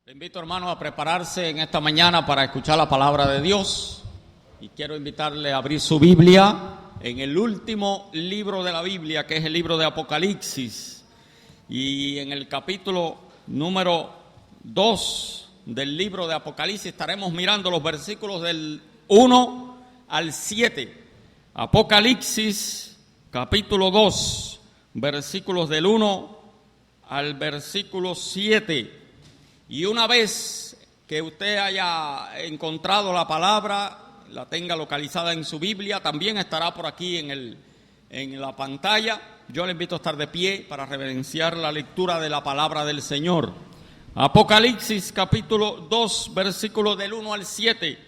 Le invito, hermano, a prepararse en esta mañana para escuchar la palabra de Dios. Y quiero invitarle a abrir su Biblia en el último libro de la Biblia, que es el libro de Apocalipsis. Y en el capítulo número 2 del libro de Apocalipsis estaremos mirando los versículos del 1 al 7. Apocalipsis, capítulo 2, versículos del 1 al versículo 7. Y una vez que usted haya encontrado la palabra, la tenga localizada en su Biblia, también estará por aquí en la pantalla. Yo le invito a estar de pie para reverenciar la lectura de la palabra del Señor. Apocalipsis capítulo 2, versículos del 1 al 7.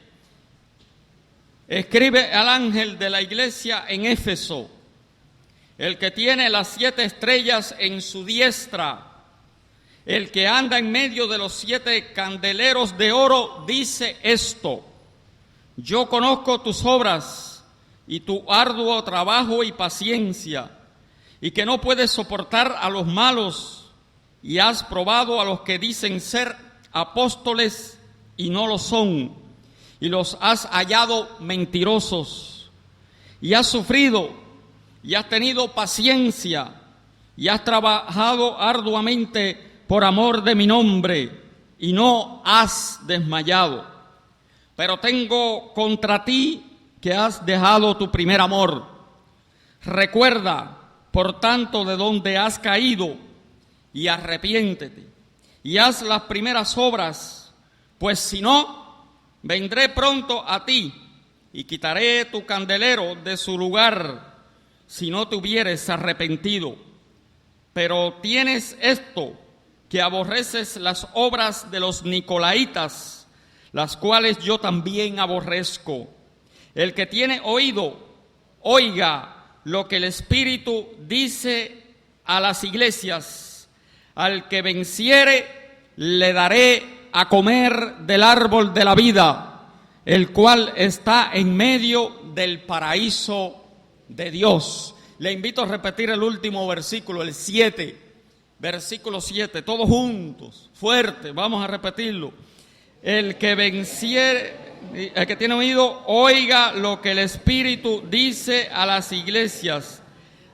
Escribe al ángel de la iglesia en Éfeso, el que tiene las 7 estrellas en su diestra, el que anda en medio de los 7 candeleros de oro, dice esto: yo conozco tus obras y tu arduo trabajo y paciencia, y que no puedes soportar a los malos, y has probado a los que dicen ser apóstoles y no lo son, y los has hallado mentirosos, y has sufrido, y has tenido paciencia, y has trabajado arduamente por amor de mi nombre, y no has desmayado. Pero tengo contra ti que has dejado tu primer amor. Recuerda, por tanto, de dónde has caído, y arrepiéntete, y haz las primeras obras, pues si no, vendré pronto a ti, y quitaré tu candelero de su lugar, si no te hubieres arrepentido. Pero tienes esto, que aborreces las obras de los nicolaitas, las cuales yo también aborrezco. El que tiene oído, oiga lo que el Espíritu dice a las iglesias. Al que venciere, le daré a comer del árbol de la vida, el cual está en medio del paraíso de Dios. Le invito a repetir el último versículo, el 7. Versículo 7, todos juntos, fuerte, vamos a repetirlo. El que venciere, el que tiene oído, oiga lo que el Espíritu dice a las iglesias.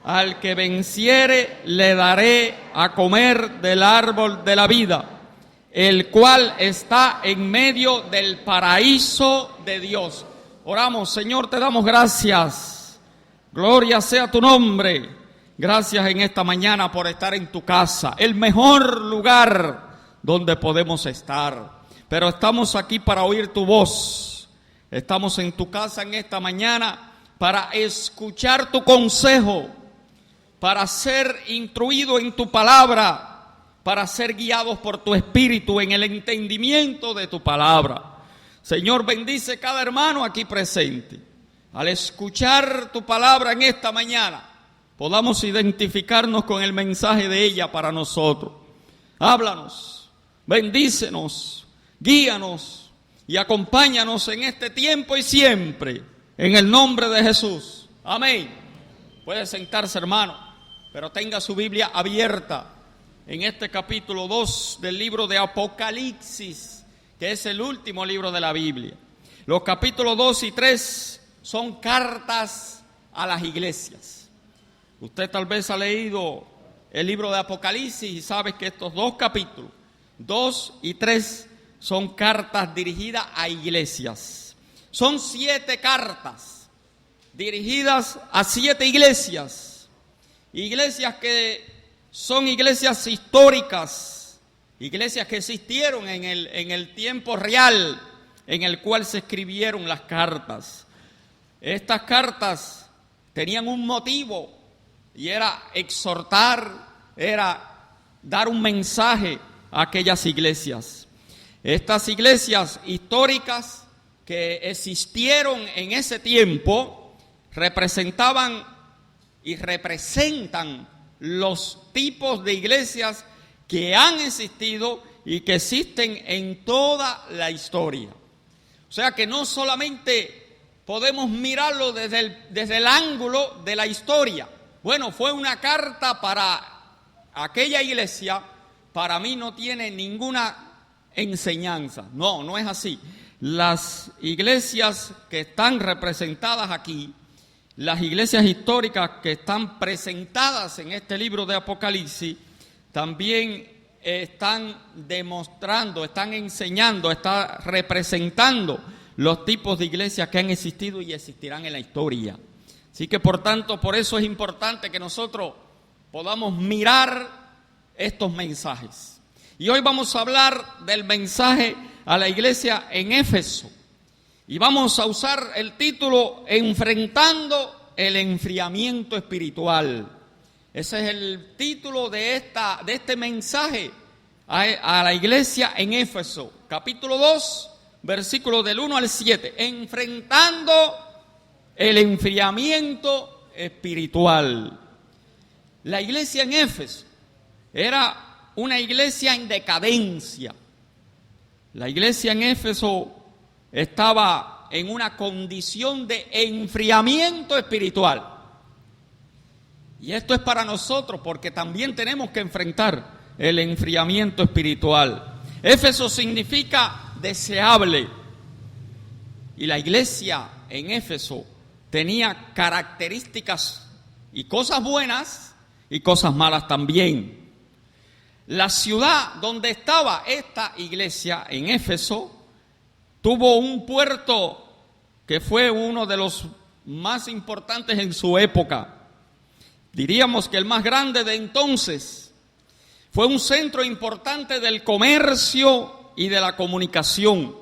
Al que venciere, le daré a comer del árbol de la vida, el cual está en medio del paraíso de Dios. Oramos. Señor, te damos gracias. Gloria sea tu nombre. Gracias en esta mañana por estar en tu casa, el mejor lugar donde podemos estar. Pero estamos aquí para oír tu voz. Estamos en tu casa en esta mañana para escuchar tu consejo, para ser instruido en tu palabra, para ser guiados por tu Espíritu en el entendimiento de tu palabra. Señor, bendice cada hermano aquí presente. Al escuchar tu palabra en esta mañana, podamos identificarnos con el mensaje de ella para nosotros. Háblanos, bendícenos, guíanos y acompáñanos en este tiempo y siempre, en el nombre de Jesús. Amén. Puede sentarse, hermano, pero tenga su Biblia abierta en este capítulo 2 del libro de Apocalipsis, que es el último libro de la Biblia. Los capítulos 2 y 3 son cartas a las iglesias. Usted tal vez ha leído el libro de Apocalipsis y sabe que estos 2 capítulos, 2 y 3, son cartas dirigidas a iglesias. Son 7 cartas dirigidas a 7 iglesias. Iglesias que son iglesias históricas, iglesias que existieron en el tiempo real en el cual se escribieron las cartas. Estas cartas tenían un motivo, y era exhortar, era dar un mensaje a aquellas iglesias. Estas iglesias históricas que existieron en ese tiempo representaban y representan los tipos de iglesias que han existido y que existen en toda la historia. O sea que no solamente podemos mirarlo desde el ángulo de la historia. Bueno, fue una carta para aquella iglesia, para mí no tiene ninguna enseñanza. No, no es así. Las iglesias que están representadas aquí, las iglesias históricas que están presentadas en este libro de Apocalipsis, también están demostrando, están enseñando, están representando los tipos de iglesias que han existido y existirán en la historia. Así que por tanto, por eso es importante que nosotros podamos mirar estos mensajes. Y hoy vamos a hablar del mensaje a la iglesia en Éfeso. Y vamos a usar el título Enfrentando el enfriamiento espiritual. Ese es el título de este mensaje a la iglesia en Éfeso. Capítulo 2, versículos del 1 al 7. Enfrentando el enfriamiento espiritual. La iglesia en Éfeso era una iglesia en decadencia. La iglesia en Éfeso estaba en una condición de enfriamiento espiritual. Y esto es para nosotros porque también tenemos que enfrentar el enfriamiento espiritual. Éfeso significa deseable. Y la iglesia en Éfeso tenía características y cosas buenas y cosas malas también. La ciudad donde estaba esta iglesia en Éfeso tuvo un puerto que fue uno de los más importantes en su época. Diríamos que el más grande de entonces. Fue un centro importante del comercio y de la comunicación.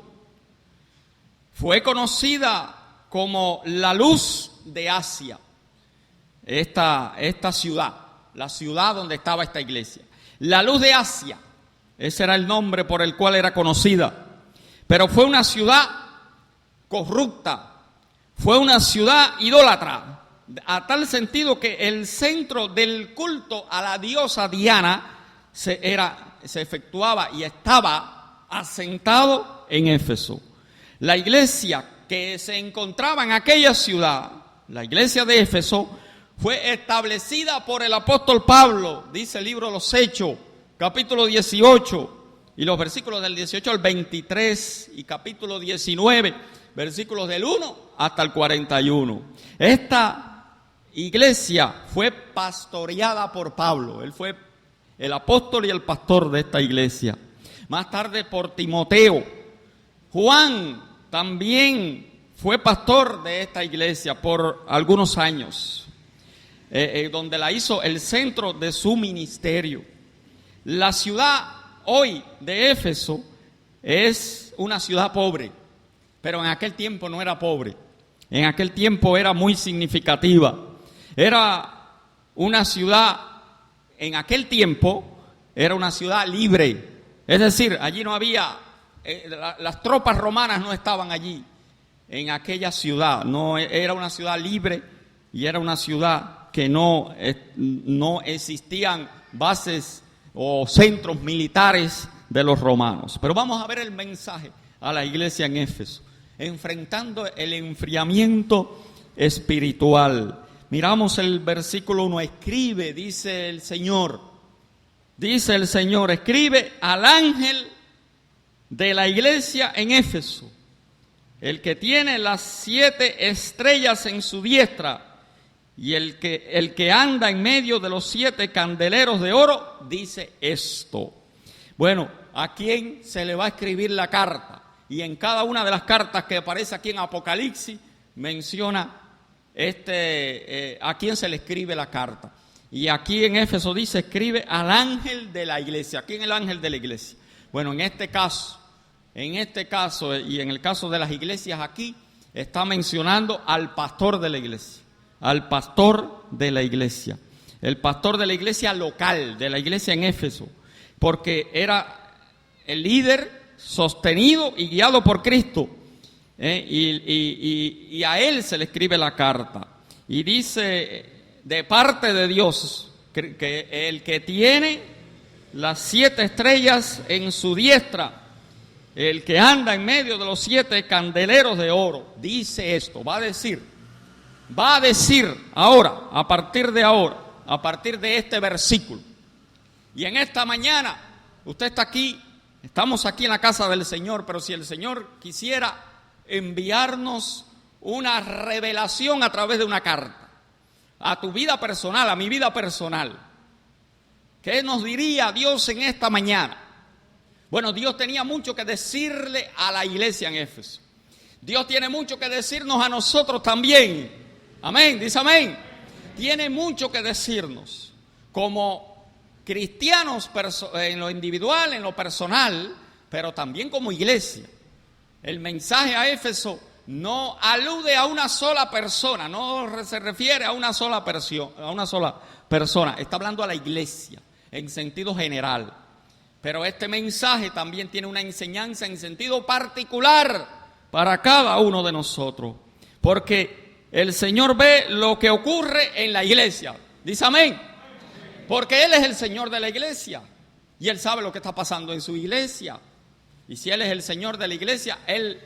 Fue conocida como la luz de Asia, esta ciudad, la ciudad donde estaba esta iglesia. La luz de Asia, ese era el nombre por el cual era conocida. Pero fue una ciudad corrupta, fue una ciudad idólatra, a tal sentido que el centro del culto a la diosa Diana se efectuaba y estaba asentado en Éfeso. La iglesia que se encontraba en aquella ciudad, la iglesia de Éfeso, fue establecida por el apóstol Pablo, dice el libro de los Hechos, capítulo 18, y los versículos del 18 al 23, y capítulo 19, versículos del 1 hasta el 41. Esta iglesia fue pastoreada por Pablo, él fue el apóstol y el pastor de esta iglesia. Más tarde por Timoteo. Juan también fue pastor de esta iglesia por algunos años, donde la hizo el centro de su ministerio. La ciudad hoy de Éfeso es una ciudad pobre, pero en aquel tiempo no era pobre. En aquel tiempo era muy significativa. Era una ciudad, en aquel tiempo, era una ciudad libre. Es decir, allí no había, las tropas romanas no estaban allí, en aquella ciudad. No, era una ciudad libre y era una ciudad que no existían bases o centros militares de los romanos. Pero vamos a ver el mensaje a la iglesia en Éfeso, enfrentando el enfriamiento espiritual. Miramos el versículo 1, escribe, dice el Señor, escribe al ángel de la iglesia en Éfeso, el que tiene las 7 estrellas en su diestra, y el que anda en medio de los 7 candeleros de oro, dice esto. Bueno, ¿a quién se le va a escribir la carta? Y en cada una de las cartas que aparece aquí en Apocalipsis, menciona a quién se le escribe la carta. Y aquí en Éfeso dice, escribe al ángel de la iglesia. ¿Quién es el ángel de la iglesia? Bueno, en este caso y en el caso de las iglesias aquí, está mencionando al pastor de la iglesia. Al pastor de la iglesia. El pastor de la iglesia local, de la iglesia en Éfeso. Porque era el líder sostenido y guiado por Cristo. Y a él se le escribe la carta. Y dice, de parte de Dios, que el que tiene las 7 estrellas en su diestra, el que anda en medio de los 7 candeleros de oro, dice esto, va a decir ahora, a partir de este versículo. Y en esta mañana, usted está aquí Estamos aquí en la casa del Señor, pero si el Señor quisiera enviarnos una revelación a través de una carta, a tu vida personal, a mi vida personal, ¿qué nos diría Dios en esta mañana? Bueno, Dios tenía mucho que decirle a la iglesia en Éfeso. Dios tiene mucho que decirnos a nosotros también. Amén, dice amén. Tiene mucho que decirnos como cristianos en lo individual, en lo personal, pero también como iglesia. El mensaje a Éfeso no alude a una sola persona, no se refiere a una sola persona, está hablando a la iglesia en sentido general. Pero este mensaje también tiene una enseñanza en sentido particular para cada uno de nosotros, porque el Señor ve lo que ocurre en la iglesia. Dice amén. Porque Él es el Señor de la iglesia y Él sabe lo que está pasando en su iglesia. Y si Él es el Señor de la iglesia, Él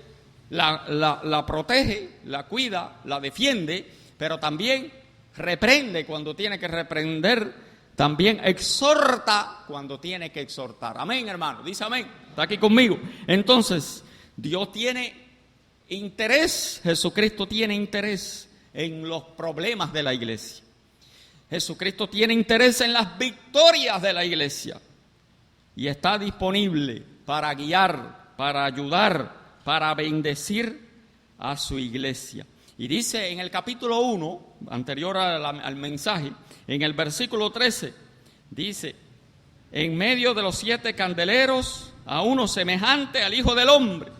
la protege, la cuida, la defiende, pero también reprende cuando tiene que reprender, también exhorta cuando tiene que exhortar. Amén, hermano, dice amén, está aquí conmigo. Entonces, Dios tiene interés, Jesucristo tiene interés en los problemas de la iglesia. Jesucristo tiene interés en las victorias de la iglesia y está disponible para guiar, para ayudar, para bendecir a su iglesia. Y dice en el capítulo 1, anterior al mensaje, en el versículo 13, dice: en medio de los 7 candeleros, a uno semejante al Hijo del Hombre,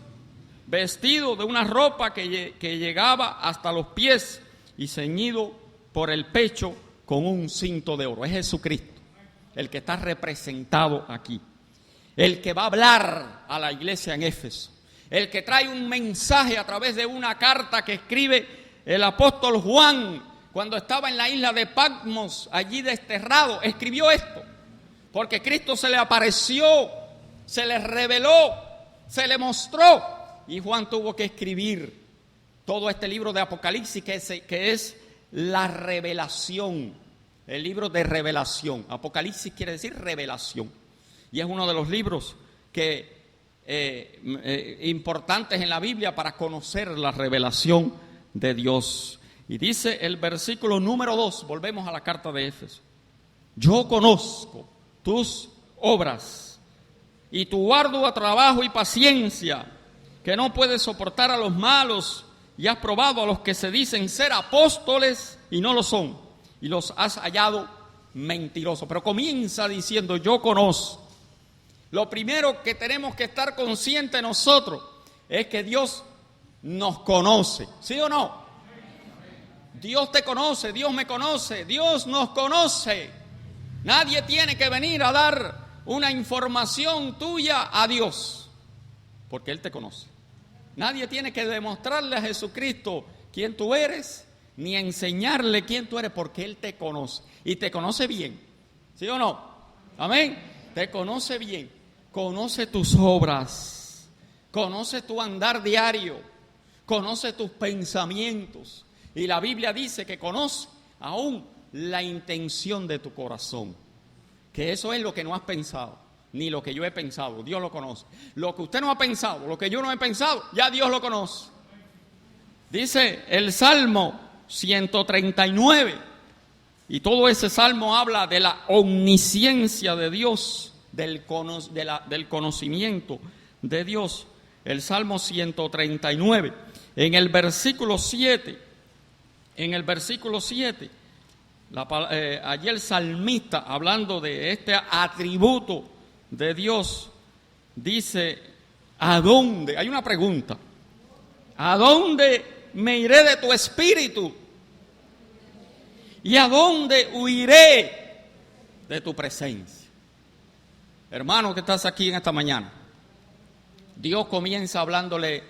vestido de una ropa que llegaba hasta los pies y ceñido por el pecho con un cinto de oro. Es Jesucristo el que está representado aquí, el que va a hablar a la iglesia en Éfeso, el que trae un mensaje a través de una carta que escribe el apóstol Juan cuando estaba en la isla de Patmos, allí desterrado. Escribió esto porque Cristo se le apareció, se le reveló, se le mostró, y Juan tuvo que escribir todo este libro de Apocalipsis que es la revelación, el libro de revelación. Apocalipsis quiere decir revelación, y es uno de los libros que importantes en la Biblia para conocer la revelación de Dios. Y dice el versículo número 2, volvemos a la carta de Éfeso: yo conozco tus obras y tu arduo trabajo y paciencia, que no puedes soportar a los malos, y has probado a los que se dicen ser apóstoles y no lo son, y los has hallado mentirosos. Pero comienza diciendo: yo conozco. Lo primero que tenemos que estar conscientes nosotros es que Dios nos conoce, ¿sí o no? Dios te conoce, Dios me conoce, Dios nos conoce. Nadie tiene que venir a dar una información tuya a Dios, porque Él te conoce. Nadie tiene que demostrarle a Jesucristo quién tú eres, ni enseñarle quién tú eres, porque Él te conoce, y te conoce bien, ¿sí o no? Amén. Te conoce bien, conoce tus obras, conoce tu andar diario, conoce tus pensamientos, y la Biblia dice que conoce aún la intención de tu corazón, que eso es lo que no has pensado, ni lo que yo he pensado. Dios lo conoce. Lo que usted no ha pensado, lo que yo no he pensado, ya Dios lo conoce. Dice el Salmo 139, y todo ese salmo habla de la omnisciencia de Dios, del conocimiento de Dios. El Salmo 139, en el versículo 7, allí el salmista, hablando de este atributo de Dios, dice: ¿a dónde? Hay una pregunta: ¿a dónde me iré de tu espíritu? ¿Y a dónde huiré de tu presencia? Hermano que estás aquí en esta mañana, Dios comienza hablándole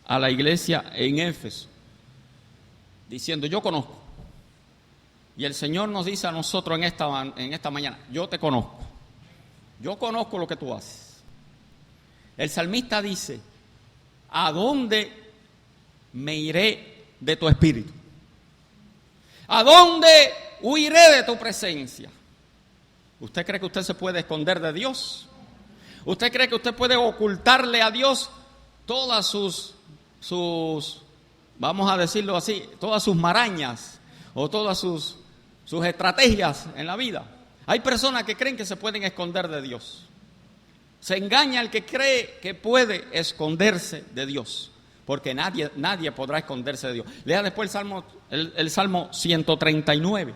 a la iglesia en Éfeso, diciendo: yo conozco. Y el Señor nos dice a nosotros en esta mañana: yo te conozco. Yo conozco lo que tú haces. El salmista dice: ¿a dónde me iré de tu espíritu? ¿A dónde huiré de tu presencia? ¿Usted cree que usted se puede esconder de Dios? ¿Usted cree que usted puede ocultarle a Dios todas sus, vamos a decirlo así, todas sus marañas o todas sus estrategias en la vida? Hay personas que creen que se pueden esconder de Dios. Se engaña el que cree que puede esconderse de Dios, porque nadie podrá esconderse de Dios. Lea después el Salmo 139,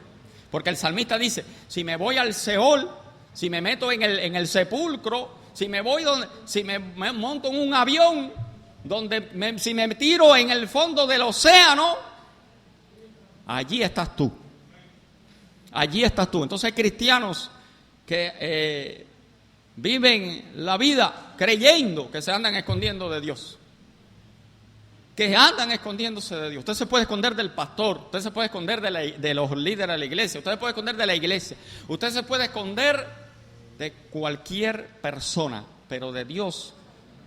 porque el salmista dice: si me voy al Seol, si me meto en el sepulcro, si me monto en un avión, si me tiro en el fondo del océano, allí estás tú. Allí estás tú. Entonces hay cristianos que viven la vida creyendo que se andan escondiendo de Dios. Que andan escondiéndose de Dios. Usted se puede esconder del pastor, usted se puede esconder de los líderes de la iglesia, usted se puede esconder de la iglesia, usted se puede esconder de cualquier persona, pero de Dios,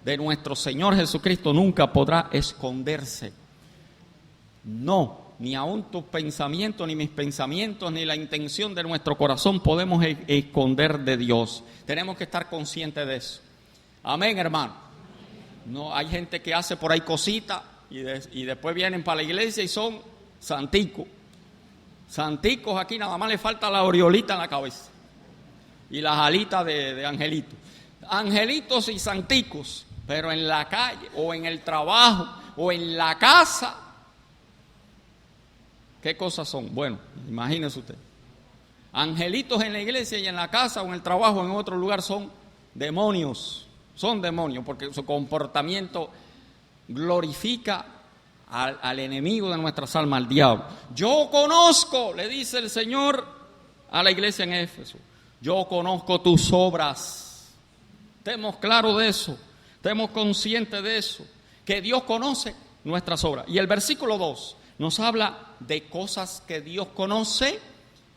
de nuestro Señor Jesucristo, nunca podrá esconderse. No, ni aun tus pensamientos, ni mis pensamientos, ni la intención de nuestro corazón podemos esconder de Dios. Tenemos que estar conscientes de eso. Amén, hermano. No, hay gente que hace por ahí cositas y después vienen para la iglesia y son santicos. Santicos aquí, nada más le falta la aureolita en la cabeza y las alitas de angelitos. Angelitos y santicos, pero en la calle o en el trabajo o en la casa, ¿qué cosas son? Bueno, imagínese usted. Angelitos en la iglesia y en la casa o en el trabajo o en otro lugar son demonios. Son demonios porque su comportamiento glorifica al enemigo de nuestras almas, al diablo. Yo conozco, le dice el Señor a la iglesia en Éfeso, yo conozco tus obras. Estemos claros de eso, estemos conscientes de eso, que Dios conoce nuestras obras. Y el versículo 2 nos habla de cosas que Dios conoce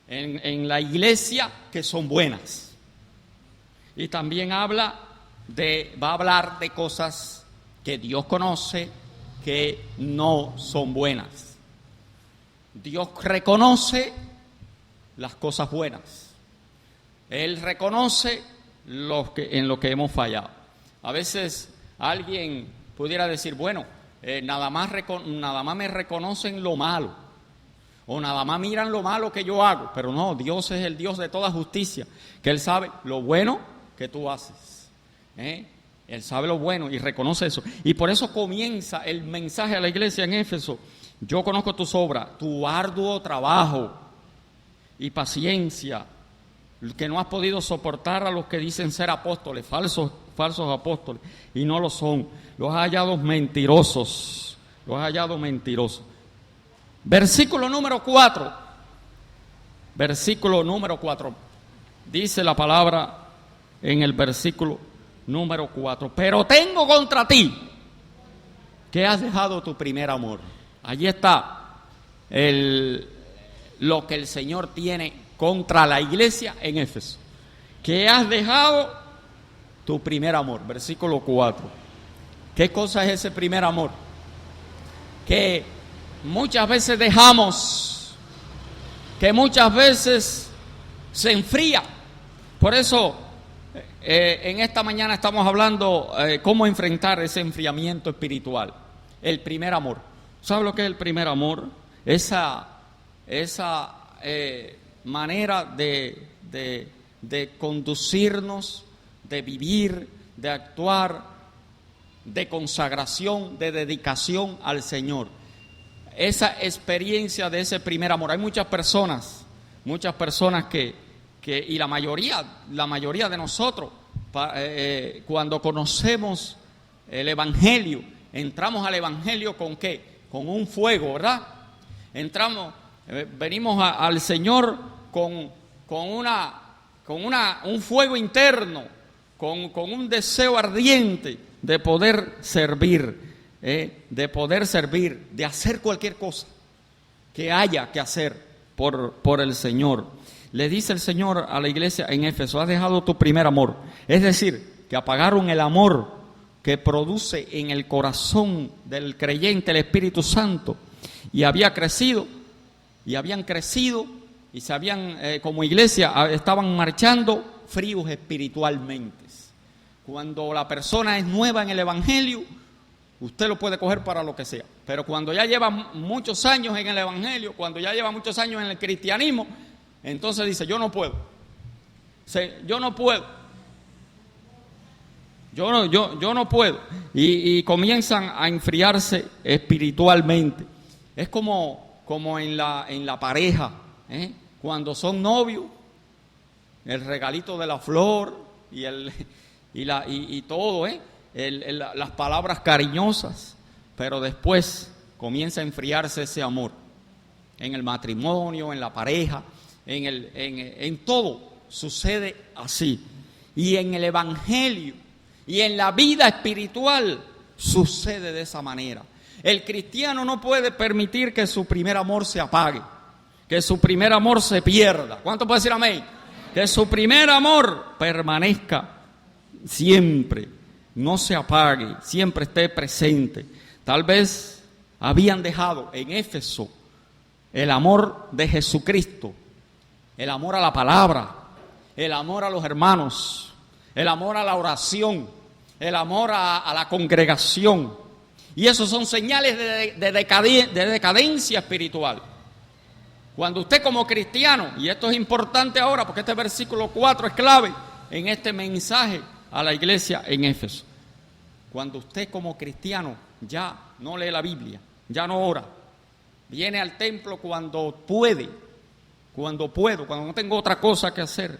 en la iglesia que son buenas. Y también va a hablar de cosas que Dios conoce que no son buenas. Dios reconoce las cosas buenas. Él reconoce en lo que hemos fallado. A veces alguien pudiera decir, bueno, nada más me reconocen lo malo, o nada más miran lo malo que yo hago. Pero no, Dios es el Dios de toda justicia, que Él sabe lo bueno que tú haces. Él sabe lo bueno y reconoce eso. Y por eso comienza el mensaje a la iglesia en Éfeso. Yo conozco tus obras, tu arduo trabajo y paciencia, que no has podido soportar a los que dicen ser apóstoles, falsos apóstoles, y no lo son. Los has hallado mentirosos. Versículo número 4. Dice la palabra en el versículo número 4. Pero tengo contra ti que has dejado tu primer amor. Allí está lo que el Señor tiene contra la iglesia en Éfeso. Que has dejado tu primer amor. Versículo 4. ¿Qué cosa es ese primer amor? Que muchas veces dejamos, que muchas veces se enfría. Por eso en esta mañana estamos hablando cómo enfrentar ese enfriamiento espiritual. El primer amor. ¿Sabe lo que es el primer amor? Esa manera de conducirnos, de vivir, de actuar, de consagración, de dedicación al Señor. Esa experiencia de ese primer amor. Hay muchas personas que y la mayoría de nosotros, cuando conocemos el Evangelio, entramos al Evangelio ¿con qué? Con un fuego, ¿verdad? Venimos al Señor con un fuego interno, con un deseo ardiente de poder servir, de hacer cualquier cosa que haya que hacer por el Señor. Le dice el Señor a la iglesia en Éfeso, has dejado tu primer amor. Es decir, que apagaron el amor que produce en el corazón del creyente el Espíritu Santo. Y habían crecido, y como iglesia estaban marchando fríos espiritualmente. Cuando la persona es nueva en el Evangelio, usted lo puede coger para lo que sea. Pero cuando ya lleva muchos años en el Evangelio, cuando ya lleva muchos años en el cristianismo, entonces dice, yo no puedo. Yo no puedo. Yo no puedo. Y comienzan a enfriarse espiritualmente. Es como en la pareja, cuando son novios, el regalito de la flor y todo, las palabras cariñosas, pero después comienza a enfriarse ese amor en el matrimonio, en la pareja, en todo sucede así. Y en el Evangelio y en la vida espiritual sucede de esa manera. El cristiano no puede permitir que su primer amor se apague, que su primer amor se pierda. ¿Cuánto puede decir amén? Que su primer amor permanezca siempre, no se apague, siempre esté presente. Tal vez habían dejado en Éfeso el amor de Jesucristo, el amor a la palabra, el amor a los hermanos, el amor a la oración, el amor a la congregación. Y esos son señales de decadencia espiritual. Cuando usted como cristiano, y esto es importante ahora porque este versículo 4 es clave en este mensaje a la iglesia en Éfeso. Cuando usted como cristiano ya no lee la Biblia, ya no ora, viene al templo cuando puede, cuando no tengo otra cosa que hacer,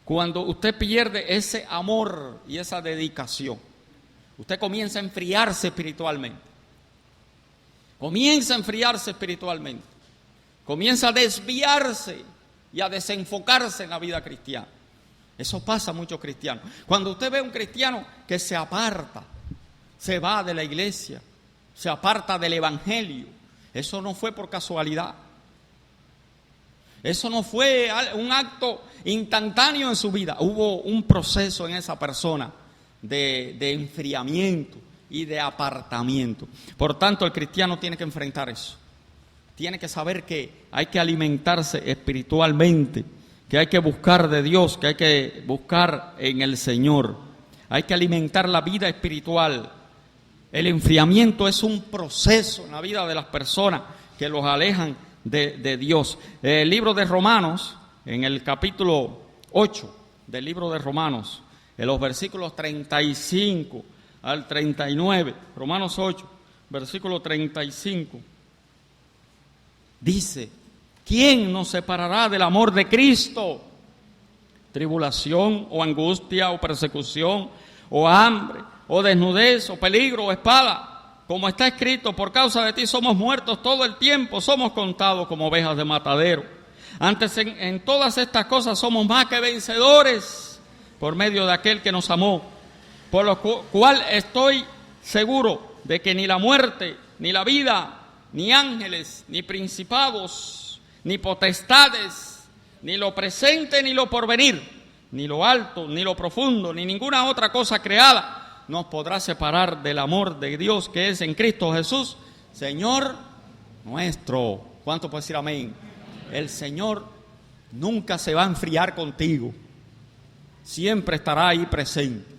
cuando usted pierde ese amor y esa dedicación, usted comienza a enfriarse espiritualmente. Comienza a enfriarse espiritualmente. Comienza a desviarse y a desenfocarse en la vida cristiana. Eso pasa a muchos cristianos. Cuando usted ve a un cristiano que se aparta, se va de la iglesia, se aparta del evangelio, eso no fue por casualidad. Eso no fue un acto instantáneo en su vida. Hubo un proceso en esa persona de enfriamiento y de apartamiento. Por tanto, el cristiano tiene que enfrentar eso. Tiene que saber que hay que alimentarse espiritualmente, que hay que buscar de Dios, que hay que buscar en el Señor. Hay que alimentar la vida espiritual. El enfriamiento es un proceso en la vida de las personas que los alejan de Dios. El libro de Romanos, en el capítulo 8 del libro de Romanos, en los versículos 35 al 39, Romanos 8, versículo 35, dice, ¿quién nos separará del amor de Cristo? Tribulación, o angustia, o persecución, o hambre, o desnudez, o peligro, o espada. Como está escrito, por causa de ti somos muertos todo el tiempo, somos contados como ovejas de matadero. Antes en todas estas cosas somos más que vencedores por medio de aquel que nos amó. Por lo cual estoy seguro de que ni la muerte, ni la vida, ni ángeles, ni principados, ni potestades, ni lo presente, ni lo porvenir, ni lo alto, ni lo profundo, ni ninguna otra cosa creada nos podrá separar del amor de Dios que es en Cristo Jesús, Señor nuestro. ¿Cuánto puede decir amén? El Señor nunca se va a enfriar contigo, siempre estará ahí presente.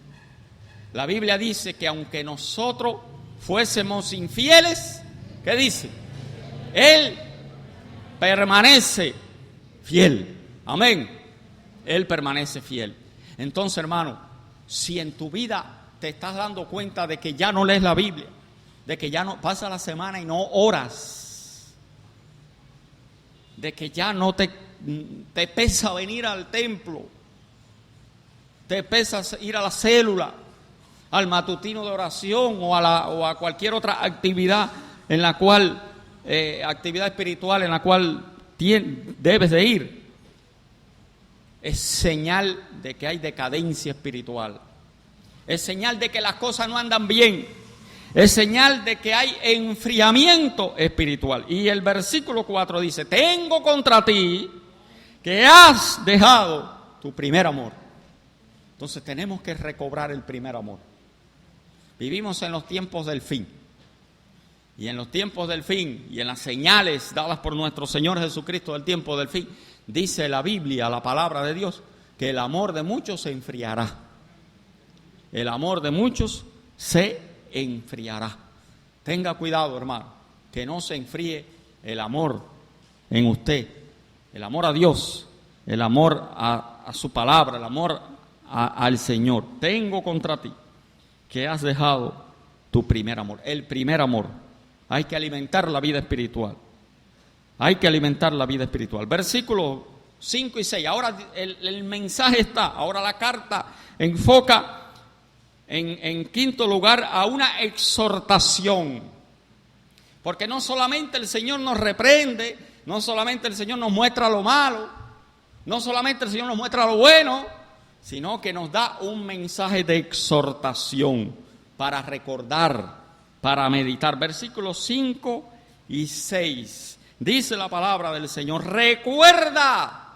La Biblia dice que aunque nosotros fuésemos infieles, ¿qué dice? Él permanece fiel. Amén. Él permanece fiel. Entonces, hermano, si en tu vida te estás dando cuenta de que ya no lees la Biblia, de que ya no pasa la semana y no oras, de que ya no te pesa venir al templo, te pesa ir a la célula, al matutino de oración o a cualquier otra actividad en la cual, actividad espiritual en la cual debes de ir, es señal de que hay decadencia espiritual. Es señal de que las cosas no andan bien. Es señal de que hay enfriamiento espiritual. Y el versículo 4 dice, tengo contra ti que has dejado tu primer amor. Entonces tenemos que recobrar el primer amor. Vivimos en los tiempos del fin. Y en los tiempos del fin y en las señales dadas por nuestro Señor Jesucristo del tiempo del fin, dice la Biblia, la palabra de Dios, que el amor de muchos se enfriará. el amor de muchos se enfriará. Tenga cuidado, hermano, que no se enfríe el amor en usted, el amor a Dios, el amor a su palabra, el amor al Señor. Tengo contra ti que has dejado tu primer amor, el primer amor. Hay que alimentar la vida espiritual. Hay que alimentar la vida espiritual. Versículos 5 y 6. Ahora el mensaje está, ahora la carta enfoca en quinto lugar a una exhortación. Porque no solamente el Señor nos reprende, no solamente el Señor nos muestra lo malo, no solamente el Señor nos muestra lo bueno, sino que nos da un mensaje de exhortación para recordar, para meditar. Versículos 5 y 6. Dice la palabra del Señor: recuerda,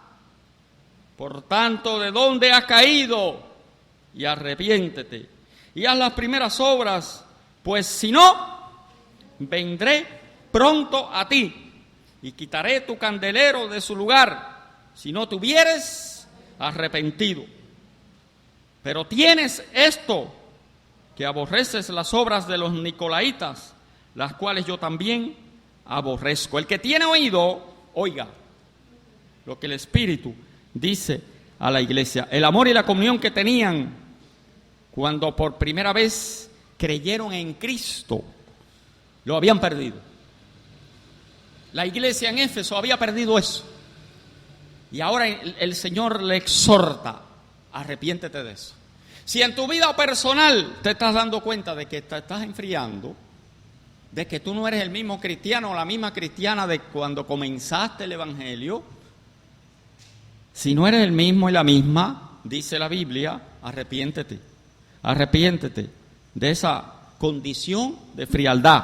por tanto, de dónde has caído y arrepiéntete y haz las primeras obras, pues si no, vendré pronto a ti y quitaré tu candelero de su lugar, si no te hubieres arrepentido. Pero tienes esto, que aborreces las obras de los nicolaitas, las cuales yo también aborrezco. El que tiene oído, oiga lo que el Espíritu dice a la iglesia. El amor y la comunión que tenían cuando por primera vez creyeron en Cristo, lo habían perdido. La iglesia en Éfeso había perdido eso. Y ahora el Señor le exhorta: arrepiéntete de eso. Si en tu vida personal te estás dando cuenta de que te estás enfriando, de que tú no eres el mismo cristiano o la misma cristiana de cuando comenzaste el Evangelio, si no eres el mismo y la misma, dice la Biblia, arrepiéntete. Arrepiéntete de esa condición de frialdad.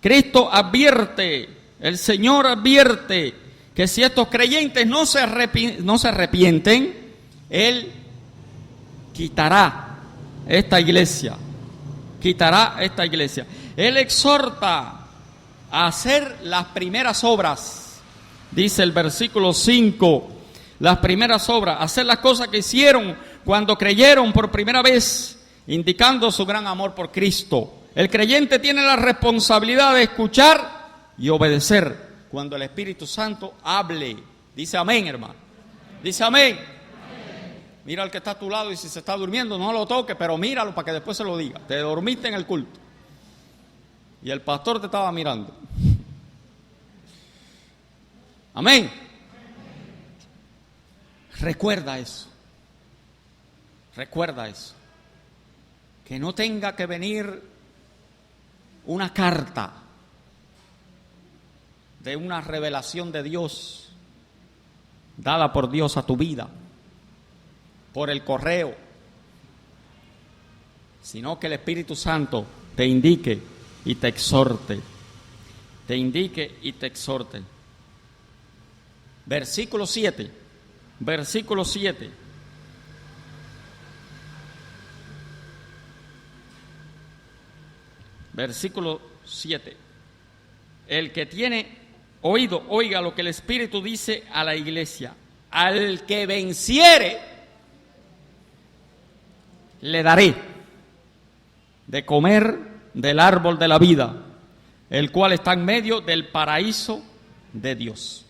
Cristo advierte, el Señor advierte que si estos creyentes no se arrepienten, Él quitará esta iglesia. Quitará esta iglesia. Él exhorta a hacer las primeras obras. Dice el versículo 5, las primeras obras, hacer las cosas que hicieron cuando creyeron por primera vez, indicando su gran amor por Cristo. El creyente tiene la responsabilidad de escuchar y obedecer cuando el Espíritu Santo hable. Dice amén, hermano. Dice amén. Mira al que está a tu lado y si se está durmiendo, no lo toques, pero míralo para que después se lo diga. Te dormiste en el culto y el pastor te estaba mirando. Amén. Recuerda eso. Recuerda eso. Que no tenga que venir una carta de una revelación de Dios dada por Dios a tu vida por el correo, sino que el Espíritu Santo te indique y te exhorte. Te indique y te exhorte. Versículo 7. Versículo 7. Versículo 7. El que tiene oído, oiga lo que el Espíritu dice a la iglesia. Al que venciere, le daré de comer del árbol de la vida, el cual está en medio del paraíso de Dios.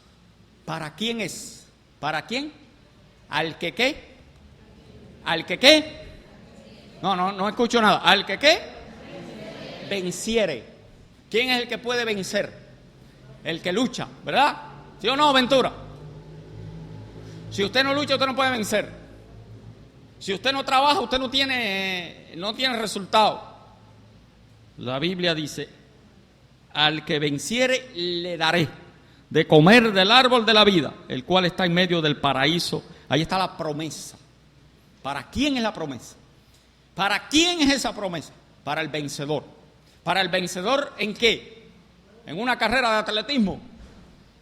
¿Para quién es? ¿Para quién? ¿Al que qué? ¿Al que qué? No escucho nada. ¿Al que qué? Venciere. ¿Quién es el que puede vencer? El que lucha, ¿verdad? ¿Sí o no, Ventura? Si usted no lucha, usted no puede vencer. Si usted no trabaja, usted no tiene resultado. La Biblia dice: al que venciere le daré de comer del árbol de la vida, el cual está en medio del paraíso. Ahí está la promesa. ¿Para quién es la promesa? ¿Para quién es esa promesa? Para el vencedor. ¿Para el vencedor en qué? ¿En una carrera de atletismo?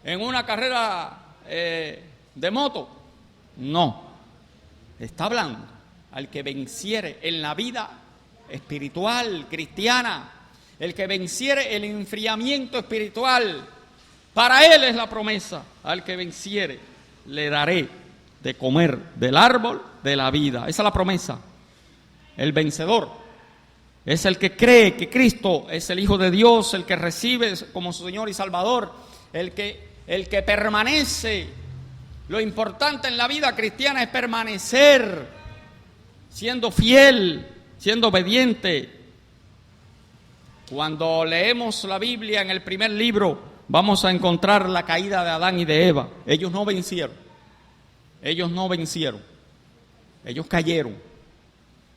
¿En una carrera de moto? No. Está hablando al que venciere en la vida espiritual, cristiana, el que venciere el enfriamiento espiritual. Para él es la promesa: al que venciere le daré de comer del árbol de la vida. Esa es la promesa. El vencedor es el que cree que Cristo es el Hijo de Dios, el que recibe como su Señor y Salvador, el que permanece. Lo importante en la vida cristiana es permanecer, siendo fiel, siendo obediente. Cuando leemos la Biblia en el primer libro, vamos a encontrar la caída de Adán y de Eva. Ellos no vencieron. Ellos cayeron.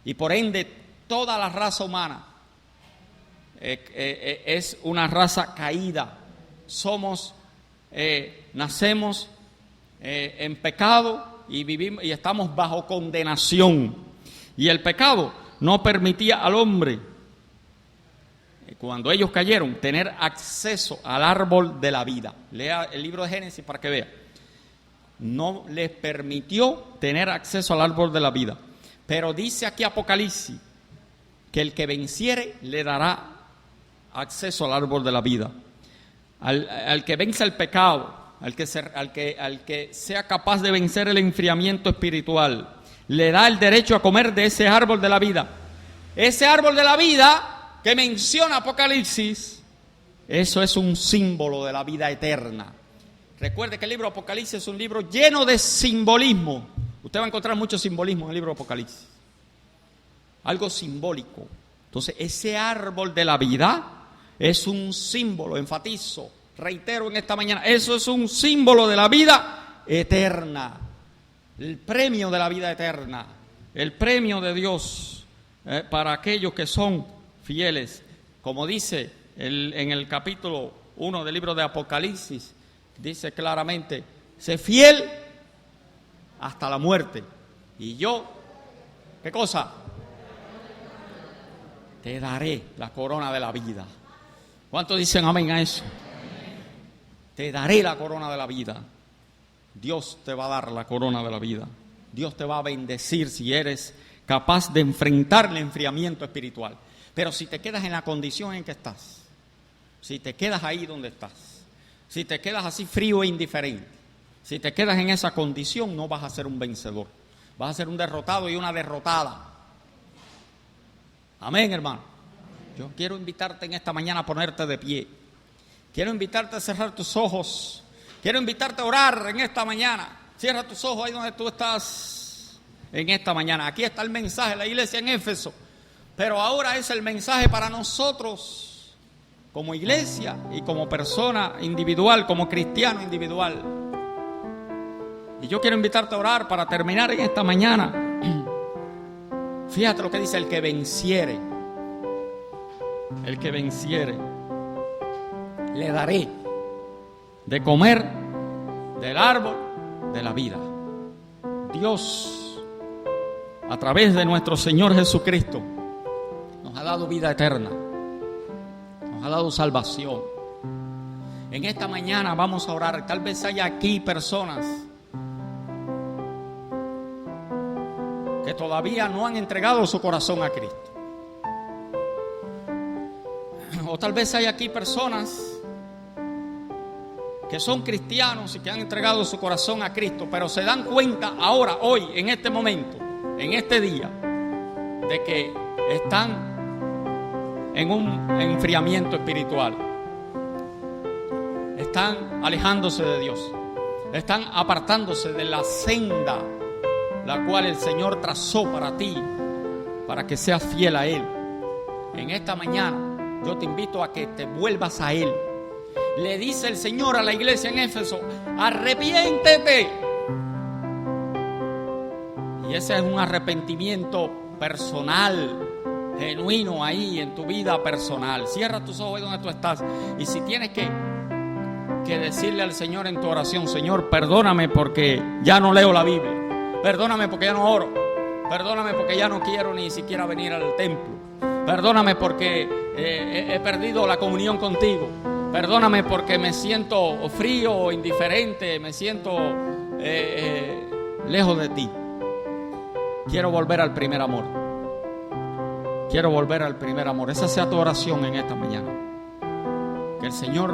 Y por ende, toda la raza humana es una raza caída. Nacemos en pecado y vivimos y estamos bajo condenación. Y el pecado no permitía al hombre, cuando ellos cayeron, tener acceso al árbol de la vida. Lea el libro de Génesis para que vea. No les permitió tener acceso al árbol de la vida. Pero dice aquí Apocalipsis que el que venciere le dará acceso al árbol de la vida. Al que venza el pecado, al que sea capaz de vencer el enfriamiento espiritual, le da el derecho a comer de ese árbol de la vida. Ese árbol de la vida que menciona Apocalipsis, eso es un símbolo de la vida eterna. Recuerde que el libro de Apocalipsis es un libro lleno de simbolismo. Usted va a encontrar mucho simbolismo en el libro de Apocalipsis. Algo simbólico. Entonces, ese árbol de la vida es un símbolo, enfatizo, reitero en esta mañana, eso es un símbolo de la vida eterna. El premio de la vida eterna, el premio de Dios para aquellos que son fieles. Como dice en el capítulo 1 del libro de Apocalipsis, dice claramente: sé fiel hasta la muerte, y yo, ¿qué cosa? Te daré la corona de la vida. ¿Cuántos dicen amén a eso? Te daré la corona de la vida. Dios te va a dar la corona de la vida. Dios te va a bendecir si eres capaz de enfrentar el enfriamiento espiritual. Pero si te quedas en la condición en que estás, si te quedas ahí donde estás, si te quedas así frío e indiferente, si te quedas en esa condición, no vas a ser un vencedor. Vas a ser un derrotado y una derrotada. Amén, hermano. Yo quiero invitarte en esta mañana a ponerte de pie. Quiero invitarte a cerrar tus ojos. Quiero invitarte a orar en esta mañana. Cierra tus ojos ahí donde tú estás en esta mañana. Aquí está el mensaje de la iglesia en Éfeso. Pero ahora es el mensaje para nosotros como iglesia y como persona individual, como cristiano individual. Y yo quiero invitarte a orar para terminar en esta mañana. Fíjate lo que dice: el que venciere, le daré de comer del árbol de la vida. Dios, a través de nuestro Señor Jesucristo, nos ha dado vida eterna, nos ha dado salvación. En esta mañana vamos a orar. Tal vez haya aquí personas que todavía no han entregado su corazón a Cristo. O tal vez hay aquí personas que son cristianos y que han entregado su corazón a Cristo, pero se dan cuenta ahora, hoy, en este momento, en este día, de que están en un enfriamiento espiritual. Están alejándose de Dios. Están apartándose de la senda la cual el Señor trazó para ti, para que seas fiel a Él. En esta mañana yo te invito a que te vuelvas a Él. Le dice el Señor a la iglesia en Éfeso: arrepiéntete. Y ese es un arrepentimiento personal, genuino ahí en tu vida personal. Cierra tus ojos ahí donde tú estás. Y si tienes que decirle al Señor en tu oración: Señor, perdóname porque ya no leo la Biblia. Perdóname porque ya no oro. Perdóname porque ya no quiero ni siquiera venir al templo. Perdóname porque he perdido la comunión contigo. Perdóname porque me siento frío o indiferente, me siento lejos de ti. Quiero volver al primer amor. Quiero volver al primer amor. Esa sea tu oración en esta mañana. Que el Señor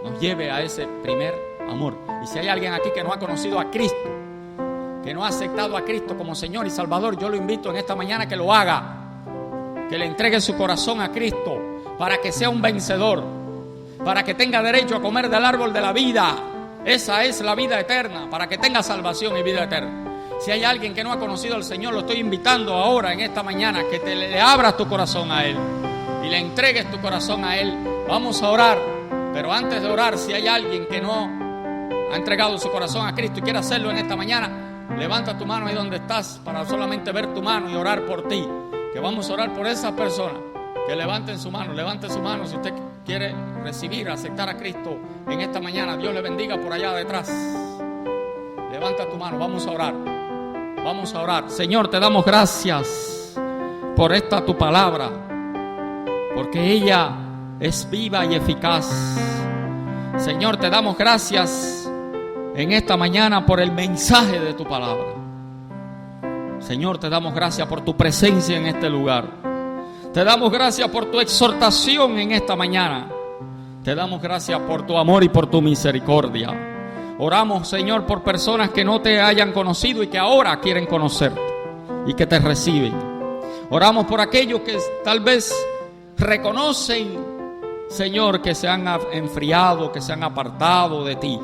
nos lleve a ese primer amor. Y si hay alguien aquí que no ha conocido a Cristo, que no ha aceptado a Cristo como Señor y Salvador, yo lo invito en esta mañana que lo haga. que le entregue su corazón a Cristo para que sea un vencedor, para que tenga derecho a comer del árbol de la vida. Esa es la vida eterna, para que tenga salvación y vida eterna. Si hay alguien que no ha conocido al Señor, lo estoy invitando ahora, en esta mañana, que le abras tu corazón a Él y le entregues tu corazón a Él. Vamos a orar, pero antes de orar, si hay alguien que no ha entregado su corazón a Cristo y quiere hacerlo en esta mañana, levanta tu mano ahí donde estás para solamente ver tu mano y orar por ti. Que vamos a orar por esas personas que levante su mano si usted quiere recibir, aceptar a Cristo en esta mañana. Dios le bendiga por allá detrás. Levanta tu mano, vamos a orar. Vamos a orar. Señor, te damos gracias por esta tu palabra, porque ella es viva y eficaz. Señor, te damos gracias en esta mañana por el mensaje de tu palabra. Señor, te damos gracias por tu presencia en este lugar. Te damos gracias por tu exhortación en esta mañana. Te damos gracias por tu amor y por tu misericordia. Oramos, Señor, por personas que no te hayan conocido y que ahora quieren conocerte y que te reciben. Oramos por aquellos que tal vez reconocen, Señor, que se han enfriado, que se han apartado de ti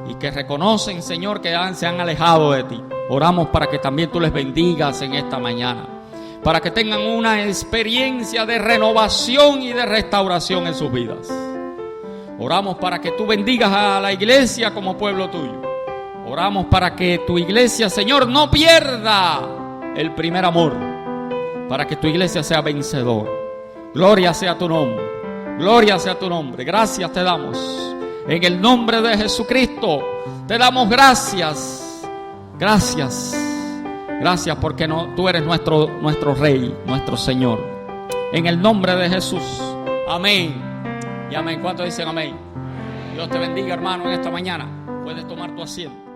y que reconocen, Señor, que se han alejado de ti. Oramos para que también tú les bendigas en esta mañana, para que tengan una experiencia de renovación y de restauración en sus vidas. Oramos para que tú bendigas a la iglesia como pueblo tuyo. Oramos para que tu iglesia, Señor, no pierda el primer amor, para que tu iglesia sea vencedor. Gloria sea tu nombre, gloria sea tu nombre. Gracias te damos en el nombre de Jesucristo. Te damos gracias, gracias, gracias, porque tú eres nuestro Rey, nuestro Señor. En el nombre de Jesús, amén y amén. ¿Cuántos dicen amén? Dios te bendiga, hermano, en esta mañana. Puedes tomar tu asiento.